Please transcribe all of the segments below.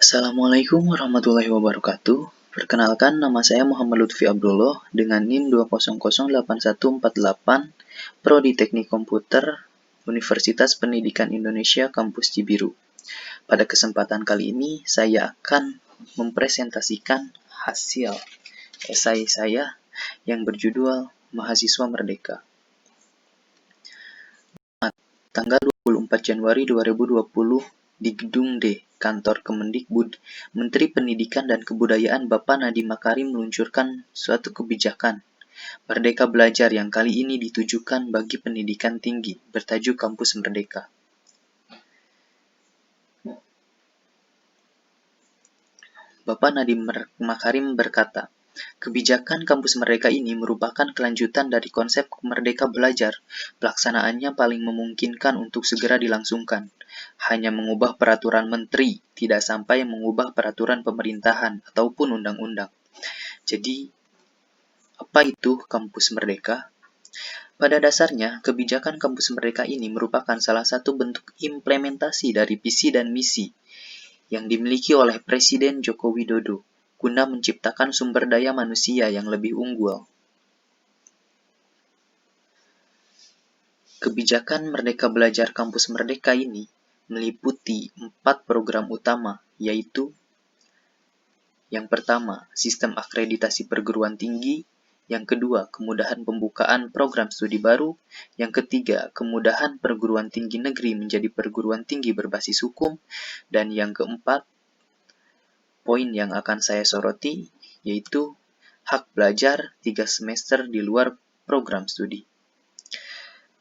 Assalamualaikum warahmatullahi wabarakatuh. Perkenalkan, nama saya Muhammad Lutfi Abdullah dengan NIM 2008148, Prodi Teknik Komputer, Universitas Pendidikan Indonesia Kampus Cibiru. Pada kesempatan kali ini, saya akan mempresentasikan hasil esai saya yang berjudul Mahasiswa Merdeka. Tanggal 24 Januari 2020 di Gedung D, Kantor Kemendikbud, Menteri Pendidikan dan Kebudayaan Bapak Nadiem Makarim meluncurkan suatu kebijakan Merdeka Belajar yang kali ini ditujukan bagi pendidikan tinggi, bertajuk Kampus Merdeka. Bapak Nadiem Makarim berkata, kebijakan Kampus Merdeka ini merupakan kelanjutan dari konsep Merdeka Belajar. Pelaksanaannya paling memungkinkan untuk segera dilangsungkan. Hanya mengubah peraturan menteri, tidak sampai mengubah peraturan pemerintahan ataupun undang-undang. Jadi, apa itu Kampus Merdeka? Pada dasarnya, kebijakan Kampus Merdeka ini merupakan salah satu bentuk implementasi dari visi dan misi yang dimiliki oleh Presiden Joko Widodo guna menciptakan sumber daya manusia yang lebih unggul. Kebijakan Merdeka Belajar Kampus Merdeka ini meliputi 4 program utama, yaitu yang pertama, sistem akreditasi perguruan tinggi, yang kedua, kemudahan pembukaan program studi baru, yang ketiga, kemudahan perguruan tinggi negeri menjadi perguruan tinggi berbasis hukum, dan yang keempat, poin yang akan saya soroti, yaitu hak belajar 3 semester di luar program studi.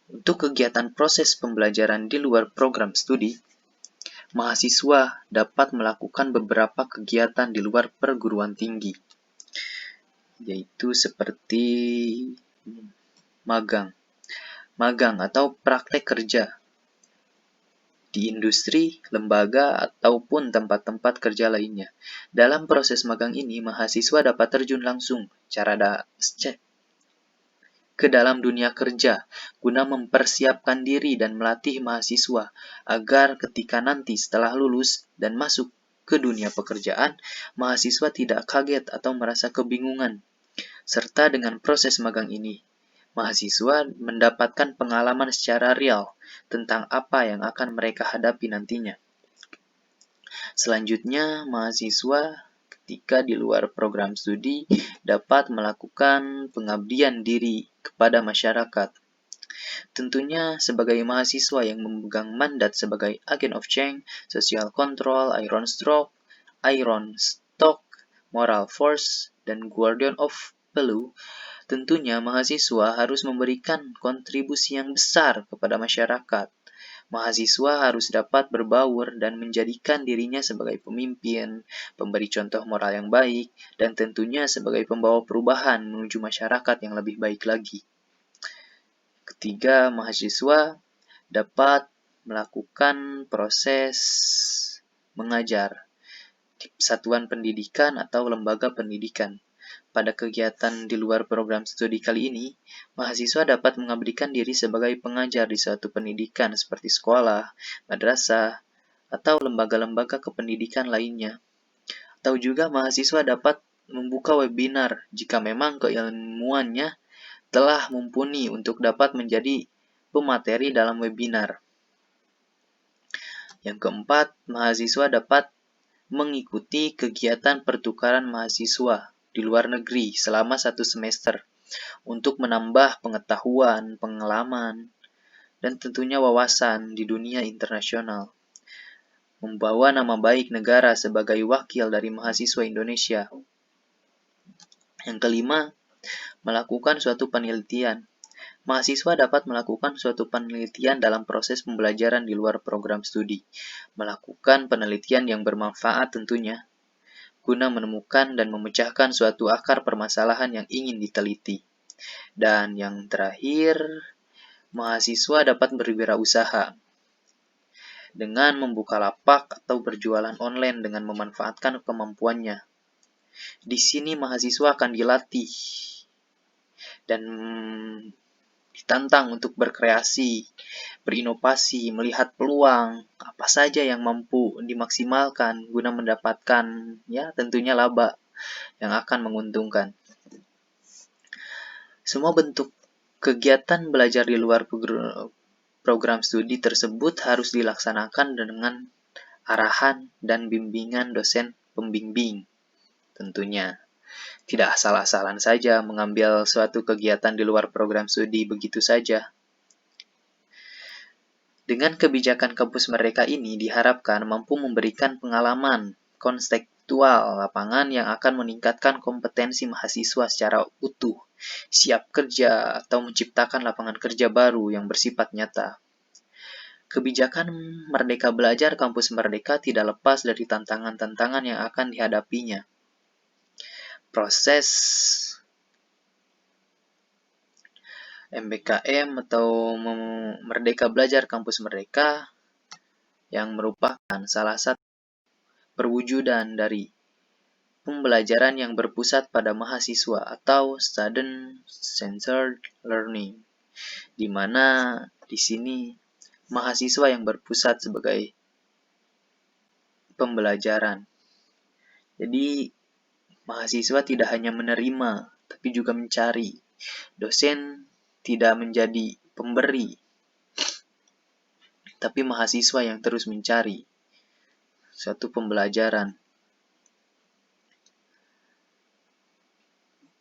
Untuk kegiatan proses pembelajaran di luar program studi, mahasiswa dapat melakukan beberapa kegiatan di luar perguruan tinggi, yaitu seperti magang atau praktek kerja di industri, lembaga, ataupun tempat-tempat kerja lainnya. Dalam proses magang ini, mahasiswa dapat terjun langsung ke dalam dunia kerja guna mempersiapkan diri dan melatih mahasiswa agar ketika nanti setelah lulus dan masuk ke dunia pekerjaan, mahasiswa tidak kaget atau merasa kebingungan. Serta dengan proses magang ini, mahasiswa mendapatkan pengalaman secara real tentang apa yang akan mereka hadapi nantinya. Selanjutnya, mahasiswa ketika di luar program studi dapat melakukan pengabdian diri kepada masyarakat. Tentunya sebagai mahasiswa yang memegang mandat sebagai agent of change, social control, iron stock, moral force, dan guardian of value, tentunya mahasiswa harus memberikan kontribusi yang besar kepada masyarakat. Mahasiswa harus dapat berbaur dan menjadikan dirinya sebagai pemimpin, pemberi contoh moral yang baik, dan tentunya sebagai pembawa perubahan menuju masyarakat yang lebih baik lagi. Ketiga, mahasiswa dapat melakukan proses mengajar di satuan pendidikan atau lembaga pendidikan. Pada kegiatan di luar program studi kali ini, mahasiswa dapat mengabdikan diri sebagai pengajar di suatu pendidikan seperti sekolah, madrasah, atau lembaga-lembaga kependidikan lainnya. Atau juga mahasiswa dapat membuka webinar jika memang keilmuannya telah mumpuni untuk dapat menjadi pemateri dalam webinar. Yang keempat, mahasiswa dapat mengikuti kegiatan pertukaran mahasiswa di luar negeri selama 1 semester untuk menambah pengetahuan, pengalaman, dan tentunya wawasan di dunia internasional. Membawa nama baik negara sebagai wakil dari mahasiswa Indonesia. Yang kelima, melakukan suatu penelitian. Mahasiswa dapat melakukan suatu penelitian dalam proses pembelajaran di luar program studi. Melakukan penelitian yang bermanfaat tentunya, guna menemukan dan memecahkan suatu akar permasalahan yang ingin diteliti. Dan yang terakhir, mahasiswa dapat berwirausaha dengan membuka lapak atau berjualan online dengan memanfaatkan kemampuannya. Di sini mahasiswa akan dilatih dan ditantang untuk berkreasi, berinovasi, melihat peluang, apa saja yang mampu dimaksimalkan guna mendapatkan tentunya laba yang akan menguntungkan. Semua bentuk kegiatan belajar di luar program studi tersebut harus dilaksanakan dengan arahan dan bimbingan dosen pembimbing. Tentunya tidak asal-asalan saja mengambil suatu kegiatan di luar program studi begitu saja. Dengan kebijakan kampus mereka ini diharapkan mampu memberikan pengalaman konstekstual lapangan yang akan meningkatkan kompetensi mahasiswa secara utuh, siap kerja atau menciptakan lapangan kerja baru yang bersifat nyata. Kebijakan Merdeka Belajar Kampus Merdeka tidak lepas dari tantangan-tantangan yang akan dihadapinya. Proses MBKM atau Merdeka Belajar Kampus Merdeka yang merupakan salah satu perwujudan dari pembelajaran yang berpusat pada mahasiswa atau student-centered learning, di mana di sini mahasiswa yang berpusat sebagai pembelajaran. Jadi mahasiswa tidak hanya menerima, tapi juga mencari. Dosen tidak menjadi pemberi, tapi mahasiswa yang terus mencari suatu pembelajaran.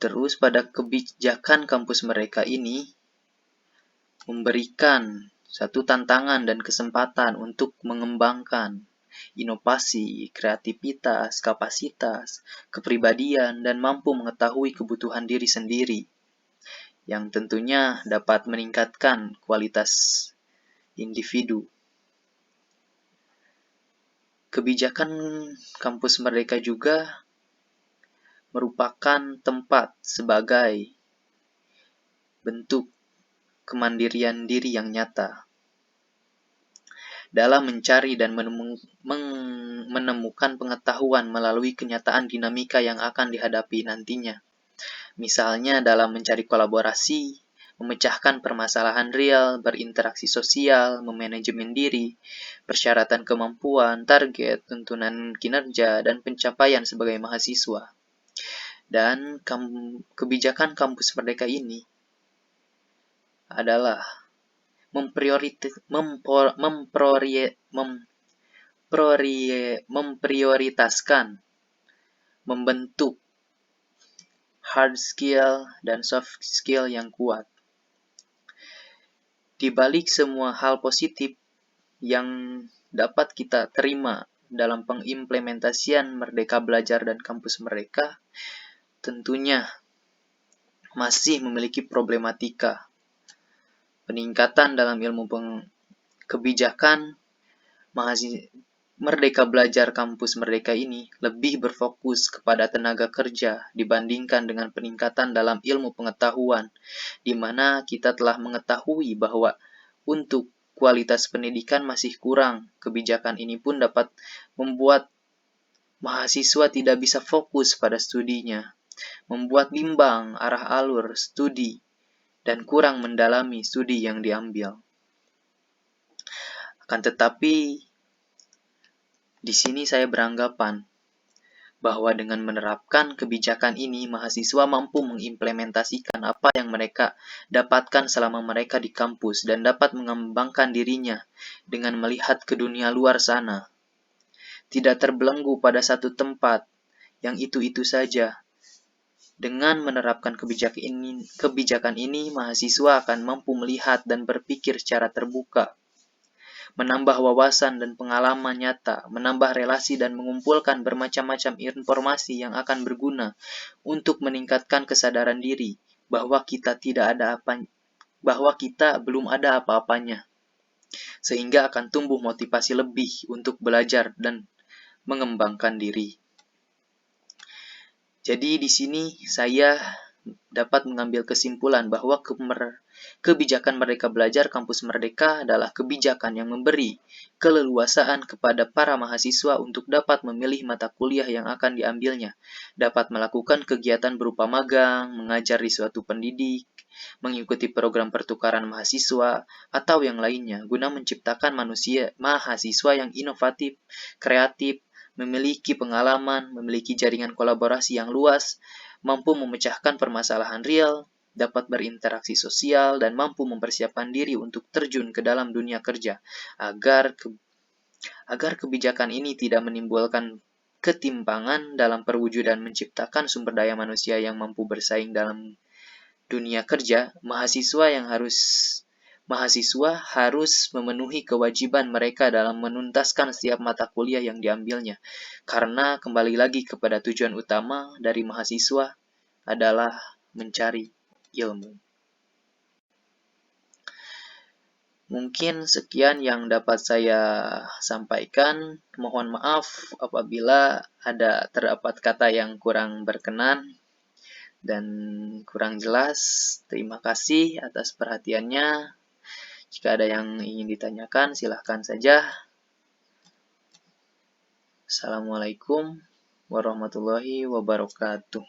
Terus pada kebijakan kampus mereka ini memberikan satu tantangan dan kesempatan untuk mengembangkan inovasi, kreativitas, kapasitas, kepribadian, dan mampu mengetahui kebutuhan diri sendiri, yang tentunya dapat meningkatkan kualitas individu. Kebijakan kampus mereka juga merupakan tempat sebagai bentuk kemandirian diri yang nyata dalam mencari dan menemukan pengetahuan melalui kenyataan dinamika yang akan dihadapi nantinya. Misalnya dalam mencari kolaborasi, memecahkan permasalahan real, berinteraksi sosial, memanajemen diri, persyaratan kemampuan, target, tuntunan kinerja, dan pencapaian sebagai mahasiswa. Dan kebijakan kampus merdeka ini adalah memprioritaskan membentuk hard skill dan soft skill yang kuat. Di balik semua hal positif yang dapat kita terima dalam pengimplementasian Merdeka Belajar dan kampus mereka, tentunya masih memiliki problematika. Peningkatan dalam ilmu kebijakan Merdeka Belajar Kampus Merdeka ini lebih berfokus kepada tenaga kerja dibandingkan dengan peningkatan dalam ilmu pengetahuan, di mana kita telah mengetahui bahwa untuk kualitas pendidikan masih kurang. Kebijakan ini pun dapat membuat mahasiswa tidak bisa fokus pada studinya, membuat bimbang arah alur studi, dan kurang mendalami studi yang diambil. Akan tetapi, di sini saya beranggapan bahwa dengan menerapkan kebijakan ini, mahasiswa mampu mengimplementasikan apa yang mereka dapatkan selama mereka di kampus dan dapat mengembangkan dirinya dengan melihat ke dunia luar sana. Tidak terbelenggu pada satu tempat yang itu-itu saja. Dengan menerapkan kebijakan ini, mahasiswa akan mampu melihat dan berpikir secara terbuka, menambah wawasan dan pengalaman nyata, menambah relasi dan mengumpulkan bermacam-macam informasi yang akan berguna untuk meningkatkan kesadaran diri bahwa kita belum ada apa-apanya, sehingga akan tumbuh motivasi lebih untuk belajar dan mengembangkan diri. Jadi di sini saya dapat mengambil kesimpulan bahwa Kebijakan Merdeka Belajar Kampus Merdeka adalah kebijakan yang memberi keleluasaan kepada para mahasiswa untuk dapat memilih mata kuliah yang akan diambilnya, dapat melakukan kegiatan berupa magang, mengajar di suatu pendidik, mengikuti program pertukaran mahasiswa, atau yang lainnya, guna menciptakan mahasiswa yang inovatif, kreatif, memiliki pengalaman, memiliki jaringan kolaborasi yang luas, mampu memecahkan permasalahan real, dapat berinteraksi sosial, dan mampu mempersiapkan diri untuk terjun ke dalam dunia kerja, agar kebijakan ini tidak menimbulkan ketimpangan dalam perwujudan menciptakan sumber daya manusia yang mampu bersaing dalam dunia kerja. Mahasiswa harus memenuhi kewajiban mereka dalam menuntaskan setiap mata kuliah yang diambilnya, karena kembali lagi kepada tujuan utama dari mahasiswa adalah mencari ilmu. Mungkin sekian yang dapat saya sampaikan. Mohon maaf apabila terdapat kata yang kurang berkenan dan kurang jelas. Terima kasih atas perhatiannya. Jika ada yang ingin ditanyakan, silahkan saja. Assalamualaikum warahmatullahi wabarakatuh.